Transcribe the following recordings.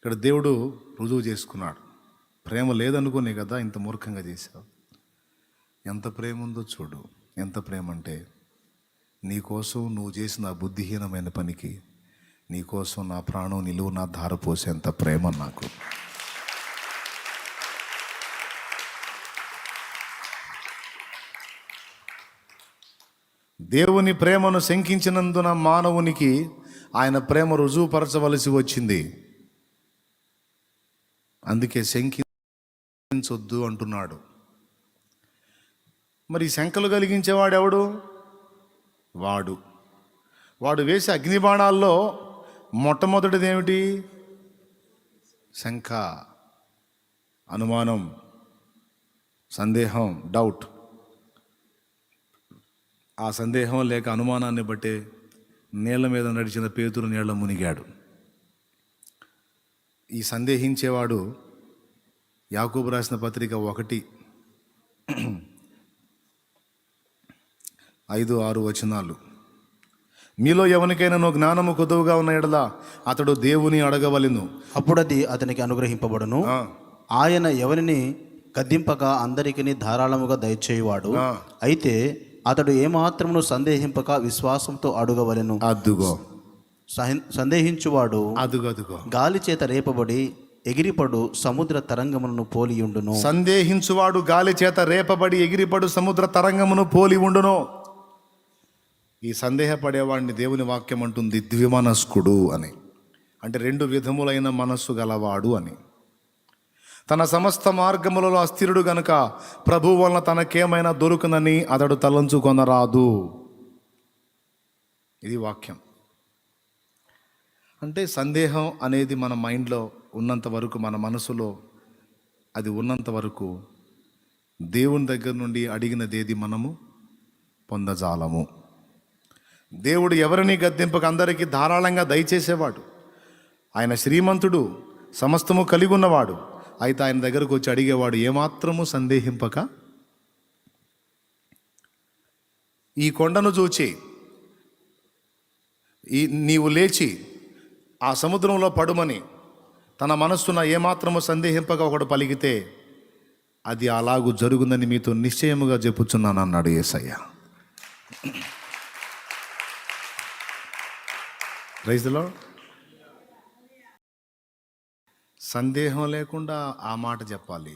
ఇక్కడ దేవుడు రుజువు చేసుకున్నాడు. ప్రేమ లేదనుకునే కదా ఇంత మూర్ఖంగా చేశావు. ఎంత ప్రేమ ఉందో చూడు. ఎంత ప్రేమ అంటే, నీకోసం నువ్వు చేసిన బుద్ధిహీనమైన పనికి నీకోసం నా ప్రాణం నిలువు నా ధారపోసేంత ప్రేమ నాకు. దేవుని ప్రేమను శంకించినందున మానవునికి ఆయన ప్రేమ రుజువుపరచవలసి వచ్చింది. అందుకే శంకించొద్దు అంటున్నాడు. మరి శంకలు కలిగించేవాడు ఎవడు? వాడు వేసే అగ్నిబాణాల్లో మొట్టమొదటిది ఏమిటి? శంక, అనుమానం, సందేహం, డౌట్. ఆ సందేహం లేక అనుమానాన్ని బట్టే నీళ్ల మీద నడిచిన పేతురు నీళ్ల మునిగాడు. ఈ సందేహించేవాడు యాకోబు రాసిన పత్రిక 1:5-6 మీలో ఎవరికైనా జ్ఞానము కొదువుగా ఉన్న ఎడల అతడు దేవుని అడగవలెను, అప్పుడది అతనికి అనుగ్రహింపబడును. ఆయన ఎవరిని గద్దింపక అందరికీ ధారాళముగా దయచేయువాడు. అయితే అతడు ఏమాత్రమును సందేహింపక విశ్వాసంతో అడుగవలెను. అదుగో సందేహించువాడు అదుగో గాలి చేత రేపబడి ఎగిరిపడు సముద్ర తరంగమును పోలి ఉండును. సందేహించువాడు గాలి చేత రేపబడి ఎగిరిపడు సముద్ర తరంగమును పోలి ఉండును. ఈ సందేహపడేవాడిని దేవుని వాక్యం అంటుంది ద్విమనస్కుడు అని. అంటే 2 విధములైన మనస్సు గలవాడు అని. తన సమస్త మార్గములలో అస్థిరుడు గనుక ప్రభువు వలన తనకేమైనా దొరుకునని అతడు తలంచుకొనరాదు. ఇది వాక్యం. అంటే సందేహం అనేది మన మైండ్లో ఉన్నంత వరకు, మన మనసులో అది ఉన్నంత వరకు దేవుని దగ్గర నుండి అడిగినదేది మనము పొందజాలము. దేవుడు ఎవరిని గద్దింపక అందరికీ ధారాళంగా దయచేసేవాడు. ఆయన శ్రీమంతుడు, సమస్తము కలిగి ఉన్నవాడు. అయితే ఆయన దగ్గరకు వచ్చి అడిగేవాడు ఏమాత్రము సందేహింపక, ఈ కొండను చూచి నీవు లేచి ఆ సముద్రంలో పడుమని తన మనస్సున ఏమాత్రము సందేహింపక ఒకడు పలికితే అది అలాగూ జరుగుందని మీతో నిశ్చయముగా చెప్పుచున్నాను అన్నాడు యేసయ్య. Praise the lord. సందేహం లేకుండా ఆ మాట చెప్పాలి.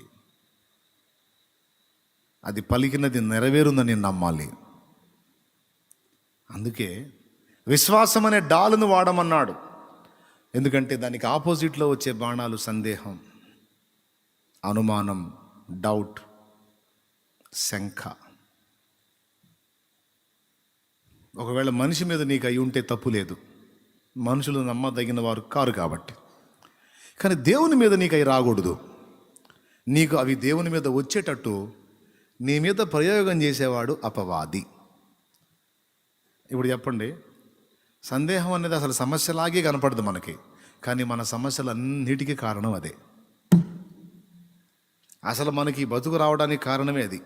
అది పలికినది నెరవేరుందని నమ్మాలి. అందుకే విశ్వాసం అనే డాలును వాడమన్నాడు. ఎందుకంటే దానికి ఆపోజిట్లో వచ్చే బాణాలు సందేహం, అనుమానం, డౌట్, శంక. ఒకవేళ మనిషి మీద నీకు అయి ఉంటే తప్పు లేదు, మనుషులు నమ్మదగిన వారు కారు కాబట్టి. కానీ దేవుని మీద నీకు అవి రాకూడదు. నీకు అవి దేవుని మీద వచ్చేటట్టు నీ మీద ప్రయోగం చేసేవాడు అపవాది. ఇప్పుడు చెప్పండి, సందేహం అనేది అసలు సమస్యలాగే కనపడదు మనకి, కానీ మన సమస్యలన్నిటికీ కారణం అదే. అసలు మనకి బతుకు రావడానికి కారణమే అది.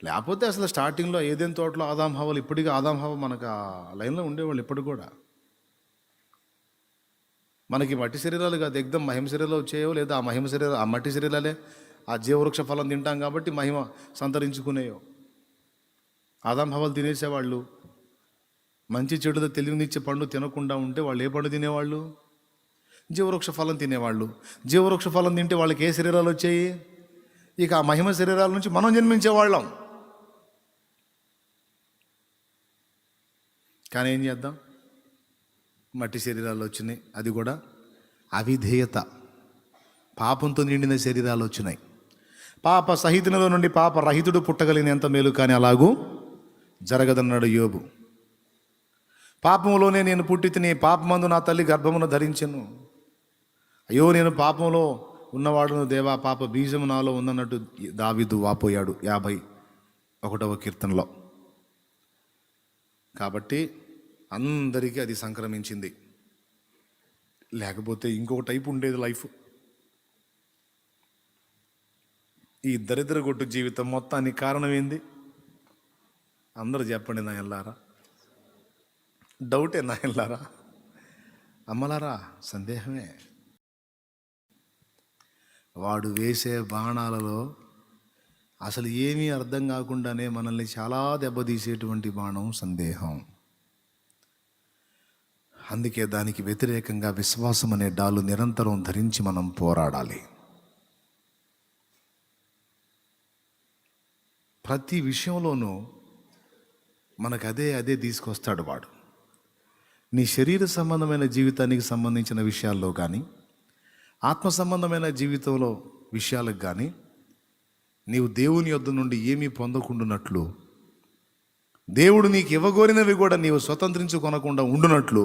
లేకపోతే అసలు స్టార్టింగ్లో ఏదైనా తోటలో ఆదాం హవ్వలు, ఇప్పటికీ ఆదాం హవ్వ మనకు ఆ లైన్లో ఉండేవాళ్ళు. ఇప్పటికి కూడా మనకి మట్టి శరీరాలు కాదు, ఎగ్దం మహిమ శరీరాలు వచ్చేయో, లేదా ఆ మహిమ శరీరాలు, ఆ మట్టి శరీరాలే ఆ జీవవృక్ష ఫలం తింటాం కాబట్టి మహిమ సంతరించుకునేయో. ఆదాం హవ్వలు తినేసేవాళ్ళు. మంచి చెడుతో తెలివినిచ్చే పండు తినకుండా ఉంటే వాళ్ళు ఏ పండు తినేవాళ్ళు? జీవవృక్ష ఫలం తినేవాళ్ళు. జీవవృక్ష ఫలం తింటే వాళ్ళకి ఏ శరీరాలు వచ్చాయి? ఇక ఆ మహిమ శరీరాల నుంచి మనం జన్మించేవాళ్ళం. కానీ ఏం చేద్దాం, మట్టి శరీరాలు వచ్చినాయి. అది కూడా అవిధేయత, పాపంతో నిండిన శరీరాలు వచ్చినాయి. పాప సహితునిలో నుండి పాప రహితుడు పుట్టగలిగినంత మేలు, కానీ అలాగూ జరగదన్నాడు యోబు. పాపములోనే నేను పుట్టి తిని పాపమందు నా తల్లి గర్భమును ధరించెను. అయ్యో నేను పాపంలో ఉన్నవాడును దేవా, పాప బీజము నాలో ఉందన్నట్టు దావీదు వాపోయాడు 51వ కీర్తనలో. కాబట్టి అందరికీ అది సంక్రమించింది. లేకపోతే ఇంకొక టైపు ఉండేది లైఫ్. ఈ దరిద్ర గొట్టు జీవితం మొత్తానికి కారణం ఏంది? అందరూ చెప్పండి నాయనలారా. డౌటే నాయనలారా. అమ్మలారా, సందేహమే. వాడు వేసే బాణాలలో అసలు ఏమీ అర్థం కాకుండానే మనల్ని చాలా దెబ్బతీసేటువంటి బాణం సందేహం. అందుకే దానికి వ్యతిరేకంగా విశ్వాసం అనే డాలు నిరంతరం ధరించి మనం పోరాడాలి. ప్రతి విషయంలోనూ మనకు అదే తీసుకొస్తాడు వాడు. నీ శరీర సంబంధమైన జీవితానికి సంబంధించిన విషయాల్లో కానీ, ఆత్మ సంబంధమైన జీవితంలో విషయాలకు కానీ నీవు దేవుని యొద్ద నుండి ఏమీ పొందకుండానట్లు, దేవుడు నీకు ఇవ్వగోరినవి కూడా నీవు స్వతంత్రించుకొనకుండా ఉండునట్లు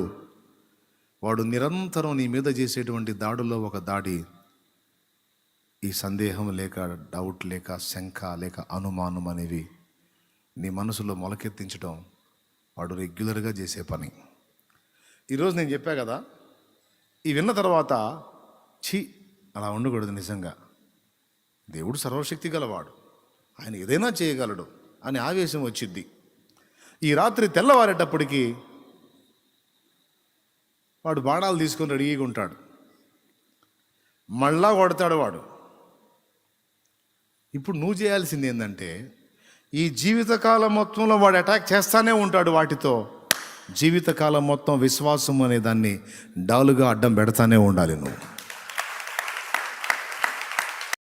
వాడు నిరంతరం నీ మీద చేసేటువంటి దాడుల్లో ఒక దాడి ఈ సందేహం లేక, డౌట్ లేక, శంక లేక, అనుమానం అనేవి నీ మనసులో మొలకెత్తించడం వాడు రెగ్యులర్గా చేసే పని. ఈరోజు నేను చెప్పా కదా, ఈ విన్న తర్వాత అలా ఉండకూడదు. నిజంగా దేవుడు సర్వశక్తి గలవాడు, ఆయన ఏదైనా చేయగలడు అని ఆవేశం వచ్చిద్ది. ఈ రాత్రి తెల్లవారేటప్పటికి వాడు బాణాలు తీసుకొని రెడీగా ఉంటాడు, మళ్ళా కొడతాడు వాడు. ఇప్పుడు నువ్వు చేయాల్సింది ఏంటంటే, ఈ జీవితకాలం మొత్తంలో వాడు అటాక్ చేస్తానే ఉంటాడు వాటితో. జీవితకాలం మొత్తం విశ్వాసం అనే దాన్ని డాలుగా అడ్డం పెడతానే ఉండాలి నువ్వు.